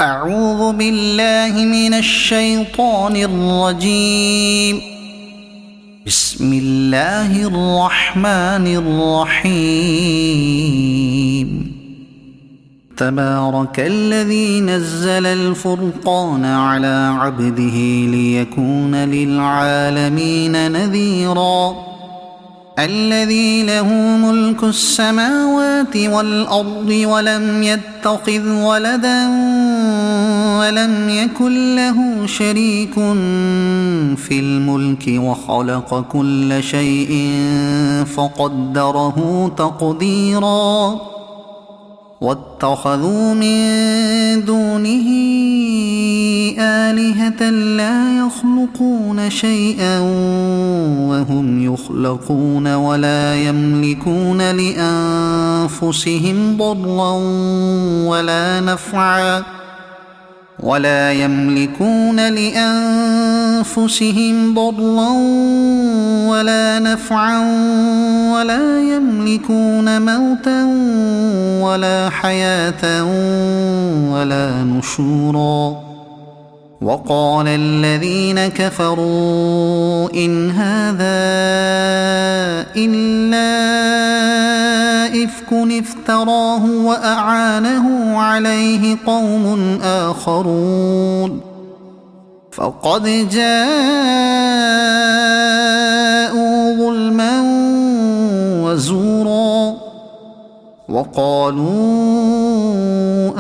أعوذ بالله من الشيطان الرجيم. بسم الله الرحمن الرحيم. تبارك الذي نزل الفرقان على عبده ليكون للعالمين نذيرا. الذي له ملك السماوات والأرض ولم يتخذ ولدا ولم يكن له شريك في الملك وخلق كل شيء فقدره تقديرا. واتخذوا من دونه آلهة لا يخلقون شيئا وهم يخلقون ولا يملكون لأنفسهم ضرا ولا نفعا ولا يملكون موتا ولا حياة ولا نشورا. وقال الذين كفروا إن هذا إلا إفك افتراه وأعانه عليه قوم آخرون فقد جاءوا ظلما وزورا. وقالوا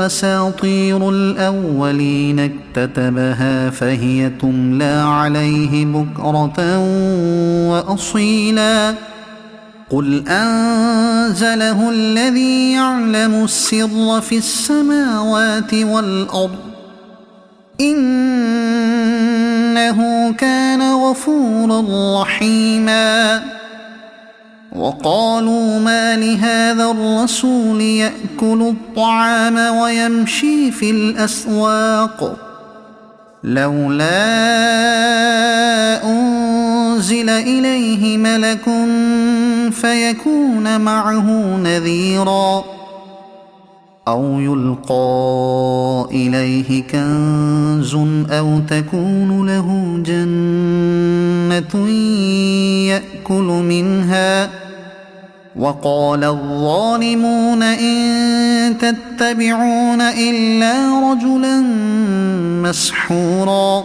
أساطير الأولين اكتتبها فهي تملى عليه بكرة وأصيلا. قل أنزله الذي يعلم السر في السماوات والأرض إنه كان غفورا رحيما. وقالوا ما لهذا الرسول يأكل الطعام ويمشي في الأسواق لولا أنزل إليه ملك فيكون معه نذيرا أو يلقى إليه كنز أو تكون له جنة يأكل منها. وقال الظالمون إن تتبعون إلا رجلا مسحورا.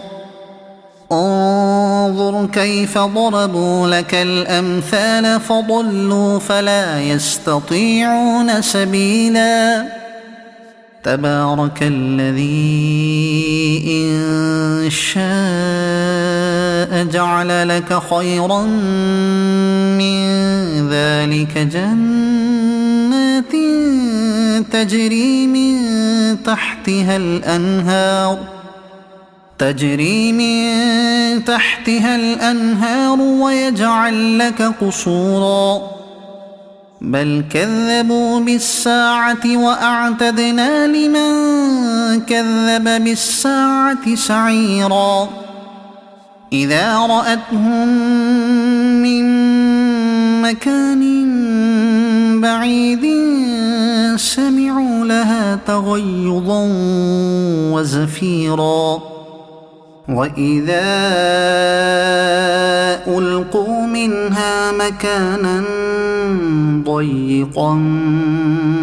انظر كيف ضربوا لك الأمثال فضلوا فلا يستطيعون سبيلا. تبارك الذي إن شاء جعل لك خيرا من ذلك جنات تجري من تحتها الأنهار ويجعل لك قصورا. بل كذبوا بالساعة وأعتدنا لمن كذب بالساعة سعيرا. إذا رأتهم من مكان بعيد سمعوا لها تغيظا وزفيرا. وإذا ألقوا منها مكانا ضيقا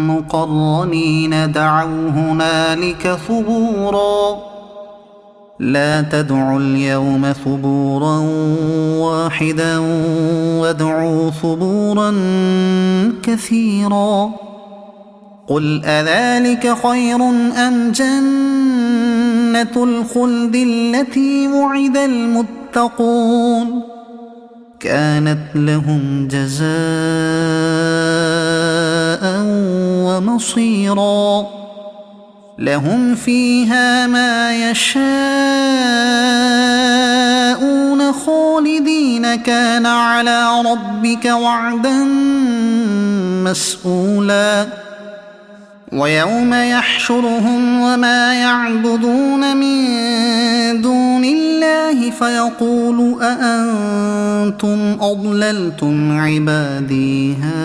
مقرنين دعوا هنالك ثبورا. لا تدعوا اليوم ثبورا واحدا وادعوا ثبورا كثيرا. قل أذلك خير أم جنة الخلد التي وعد المتقون كانت لهم جزاء ومصيرا. لهم فيها ما يشاءون خالدين كان على ربك وعدا مسئولا. ويوم يحشرهم وما يعبدون من دون الله فيقول أأنتم أضللتم عبادي هؤلاء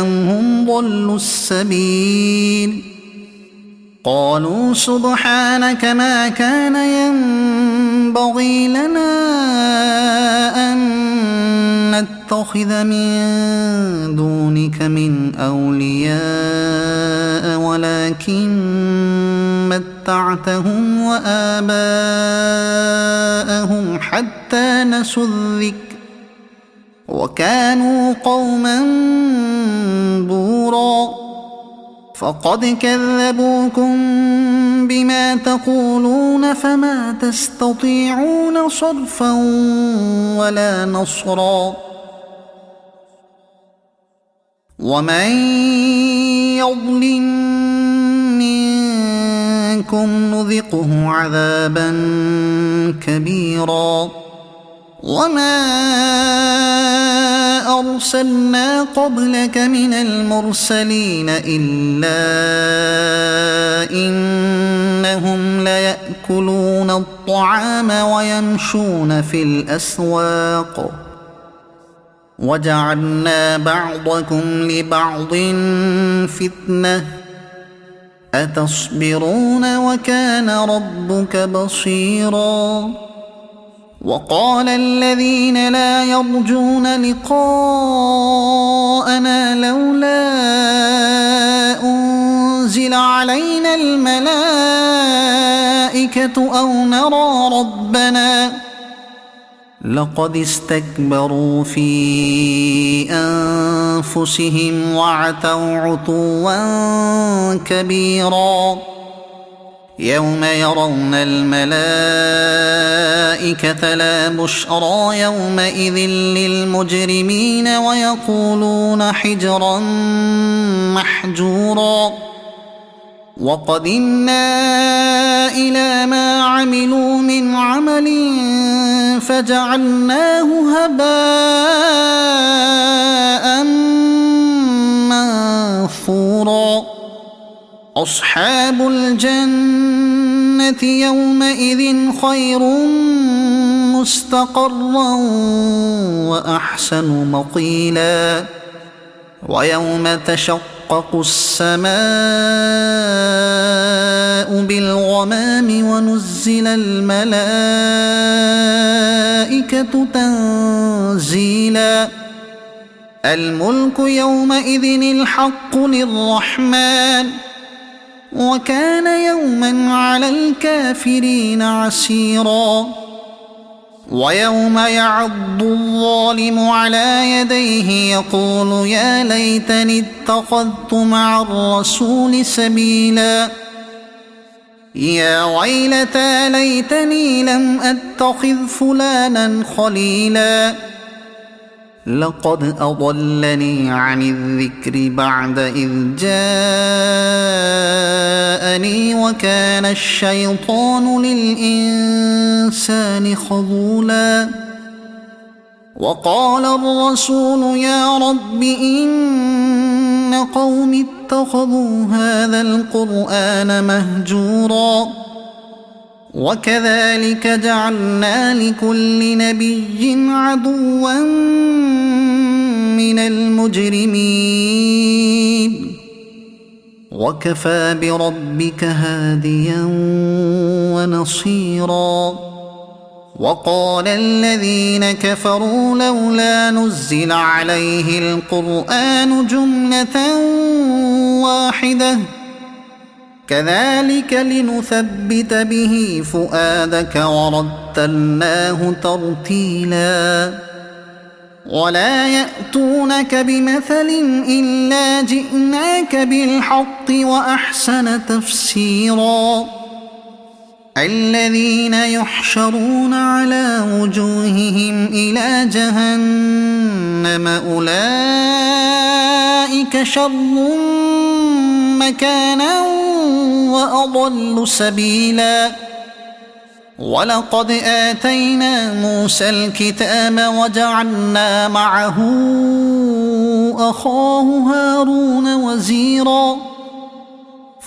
أم هم ضلوا السبيل قالوا سبحانك ما كان ينبغي لنا أن نتخذ من دونك من أولياء ولكن متعتهم وآباءهم حتى نسوا الذكر وكانوا قوما بورا فقد كذبوكم بما تقولون فما تستطيعون صرفا ولا نصرا ومن يظلم منكم نذقه عذابا كبيرا وما أرسلنا قبلك من المرسلين إلا إنهم ليأكلون الطعام ويمشون في الأسواق وجعلنا بعضكم لبعض فتنة أتصبرون وكان ربك بصيرا وقال الذين لا يرجون لقاءنا لولا أنزل علينا الملائكة أو نرى ربنا لقد استكبروا في أنفسهم وعتوا عتوا كبيرا يوم يرون الملائكة لا بشرى يومئذ للمجرمين ويقولون حجرا محجورا وقدمنا إلى ما عملوا من عمل فجعلناه هباء منثورا أصحاب الجنة يومئذ خير مستقرا وأحسن مقيلا ويوم تشقق السماء بالغمام ونزل الملائكة تنزيلا الملك يومئذ الحق للرحمن وكان يوما على الكافرين عسيرا ويوم يعض الظالم على يديه يقول يا ليتني اتخذت مع الرسول سبيلا يا ويلتى ليتني لم أتخذ فلانا خليلا لقد أضلني عن الذكر بعد إذ جاءني وكان الشيطان للإنسان خذولا وقال الرسول يا رب إن قوم اتخذوا هذا القرآن مهجورا وكذلك جعلنا لكل نبي عدوا من المجرمين وكفى بربك هاديا ونصيرا وقال الذين كفروا لولا نزل عليه القرآن جملة واحدة كذلك لنثبت به فؤادك ورتلناه ترتيلا ولا يأتونك بمثل إلا جئناك بالحق وأحسن تفسيرا الذين يحشرون على وجوههم إلى جهنم أولئك شر مكانا وأضل سبيلا ولقد آتينا موسى الكتاب وجعلنا معه أخاه هارون وزيرا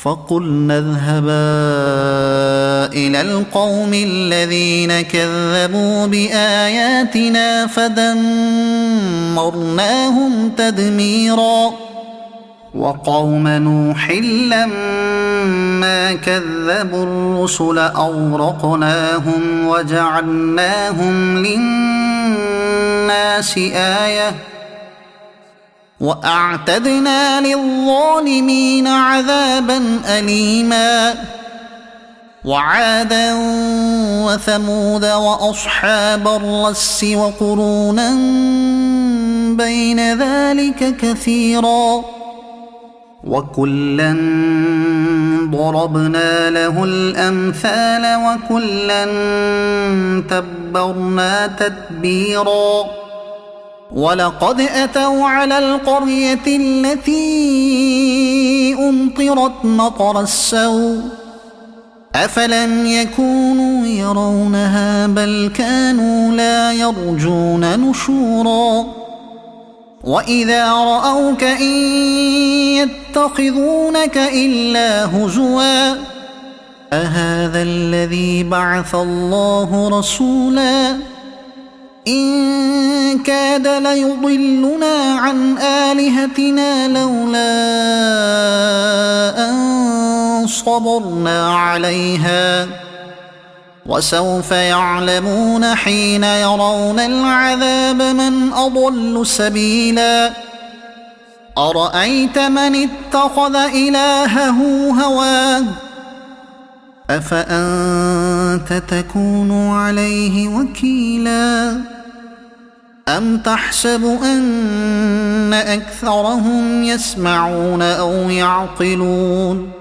فقلنا اذهبا إلى القوم الذين كذبوا بآياتنا فدمرناهم تدميرا وقوم نوح لما كذبوا الرسل أغرقناهم وجعلناهم للناس آية وأعتدنا للظالمين عذابا أليما وعادا وثمود وأصحاب الرس وقرونا بين ذلك كثيرا وكلا ضربنا له الأمثال وكلا تبرنا تتبيرا ولقد أتوا على القرية التي أمطرت مطر السوء أفلم يكونوا يرونها بل كانوا لا يرجون نشورا وإذا رأوك إن يتخذونك إلا هزوا أهذا الذي بعث الله رسولا إن كاد ليضلنا عن آلهتنا لولا أن صبرنا عليها وسوف يعلمون حين يرون العذاب من أضل سبيلا أرأيت من اتخذ إلهه هواه أفأنت تكون عليه وكيلا أم تحسب أن أكثرهم يسمعون أو يعقلون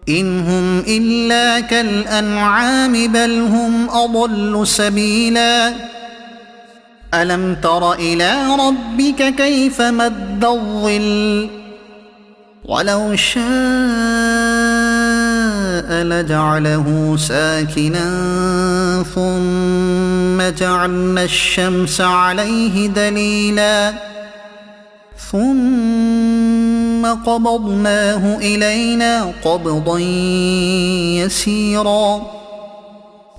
إن هم إلا كالأنعام بل هم أضل سبيلا ألم تر إلى ربك كيف مد الظل ولو شاء لجعله ساكنا ثم جعلنا الشمس عليه دليلا ثم قبضناه إلينا قبضا يسيرا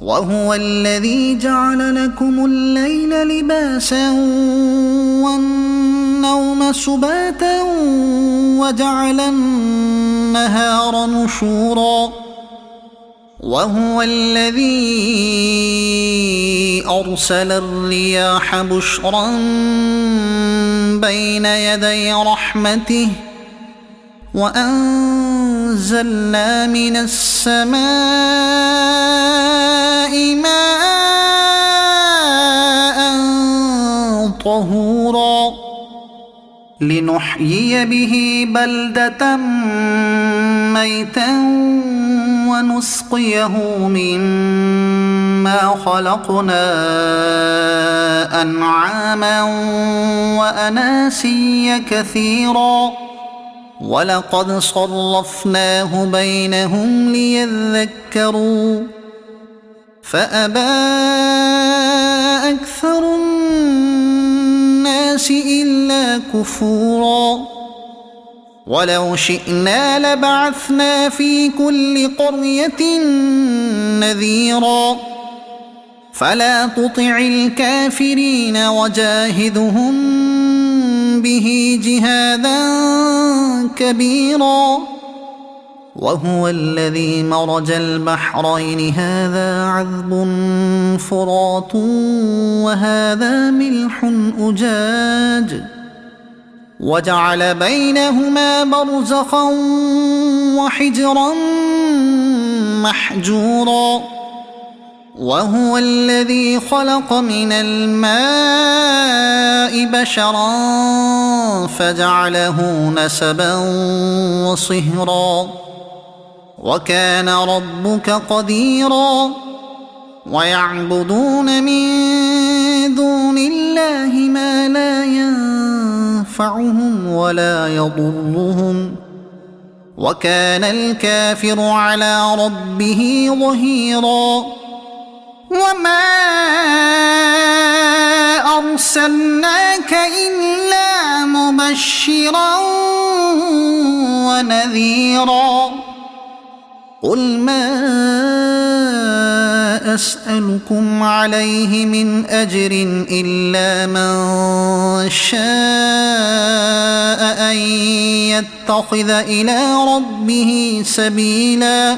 وهو الذي جعل لكم الليل لباسا والنوم سباتا وجعل النهار نشورا وهو الذي أرسل الرياح بشرا بين يدي رحمته وأنزلنا من السماء ماء طهورا لنحيي به بلدة ميتا ونسقيه مما خلقنا أنعاما وأناسيا كثيرا ولقد صرفناه بينهم ليذكروا فأبى أكثر الناس إلا كفورا ولو شئنا لبعثنا في كل قرية نذيرا فلا تطع الكافرين وجاهدهم به جهادا كبيرا وهو الذي مرج البحرين هذا عذب فرات وهذا ملح أجاج وجعل بينهما برزخا وحجرا محجورا وهو الذي خلق من الماء بشرا فجعله نسبا وصهرا وكان ربك قديرا ويعبدون من دون الله ما لا ينفعهم ولا يضرهم وكان الكافر على ربه ظهيرا وما أرسلناك إلا مبشرا ونذيرا قل ما أسألكم عليه من أجر إلا من شاء أن يتخذ إلى ربه سبيلا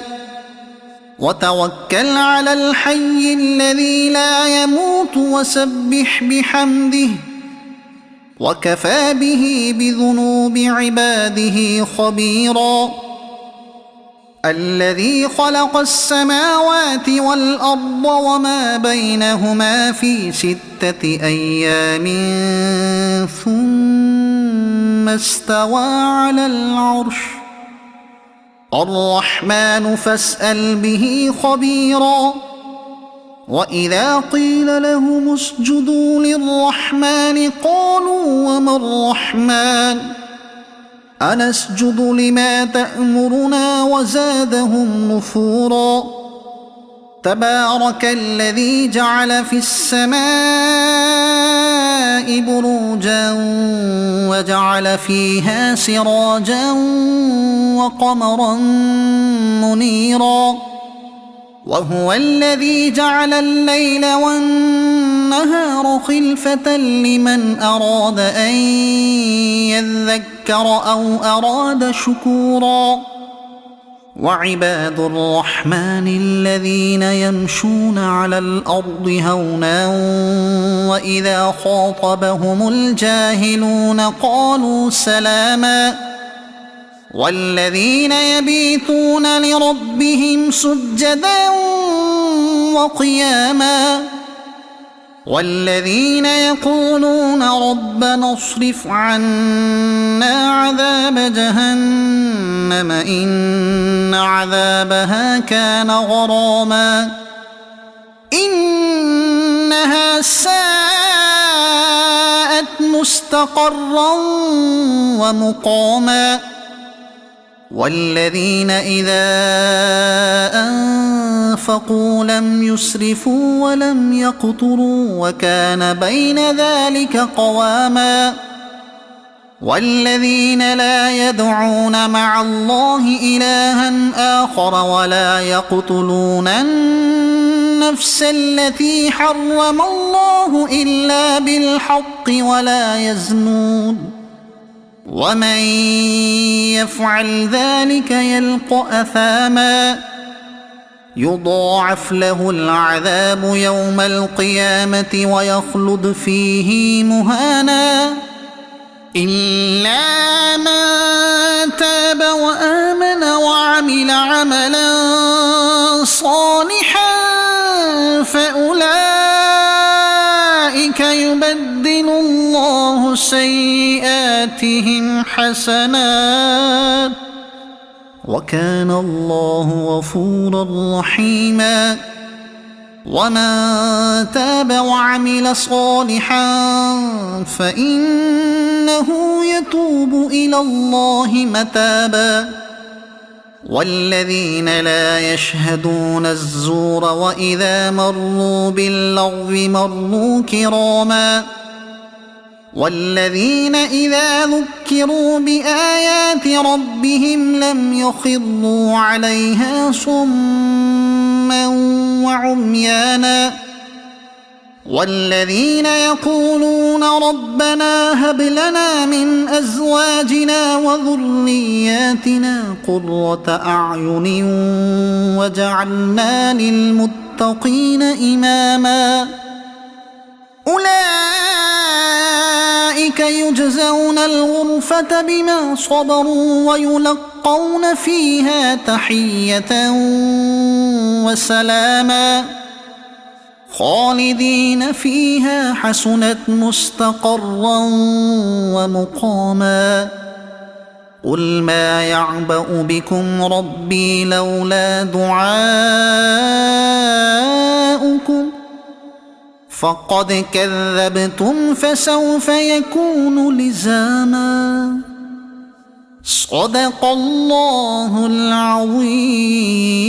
وتوكل على الحي الذي لا يموت وسبح بحمده وكفى به بذنوب عباده خبيرا الذي خلق السماوات والأرض وما بينهما في 6 أيام ثم استوى على العرش الرحمن فاسأل به خبيرا وإذا قيل لهم اسجدوا للرحمن قالوا وما الرحمن أنسجد لما تأمرنا وزادهم نفورا تبارك الذي جعل في السماء بروجا وجعل فيها سراجا وقمرا منيرا وهو الذي جعل الليل والنهار خلفة لمن أراد أن يذكر أو أراد شكورا وعباد الرحمن الذين يمشون على الأرض هونا وإذا خاطبهم الجاهلون قالوا سلاما والذين يبيتون لربهم سجدا وقياما والذين يقولون ربنا اصرف عنا عذاب جهنم إن عذابها كان غراما إنها ساءت مستقرا ومقاما والذين إذا أنفقوا لم يسرفوا ولم يقتروا وكان بين ذلك قواما والذين لا يدعون مع الله إلها آخر ولا يقتلون النفس التي حرم الله إلا بالحق ولا يزنون ومن يفعل ذلك يلق أثاما يضاعف له العذاب يوم القيامة ويخلد فيه مهانا إلا من تاب وآمن وعمل عملا صالحا فأولئك يبدل الله سيئاتهم حسنات وكان الله غفورا رحيما ومن تاب وعمل صالحا فإنه يتوب إلى الله متابا والذين لا يشهدون الزور وإذا مروا باللغو مروا كراما والذين إذا ذكروا بآيات ربهم لم يخروا عليها صما وعميانا والذين يقولون ربنا هب لنا من أزواجنا وذرياتنا قرة أعين وجعلنا للمتقين إماما أولئك يجزون الغرفة بما صبروا ويلقون فيها تحية وسلاما خالدين فيها حسنت مستقرا ومقاما قل ما يعبأ بكم ربي لولا دعاؤكم فقد كذبتم فسوف يكون لزاما صدق الله العظيم.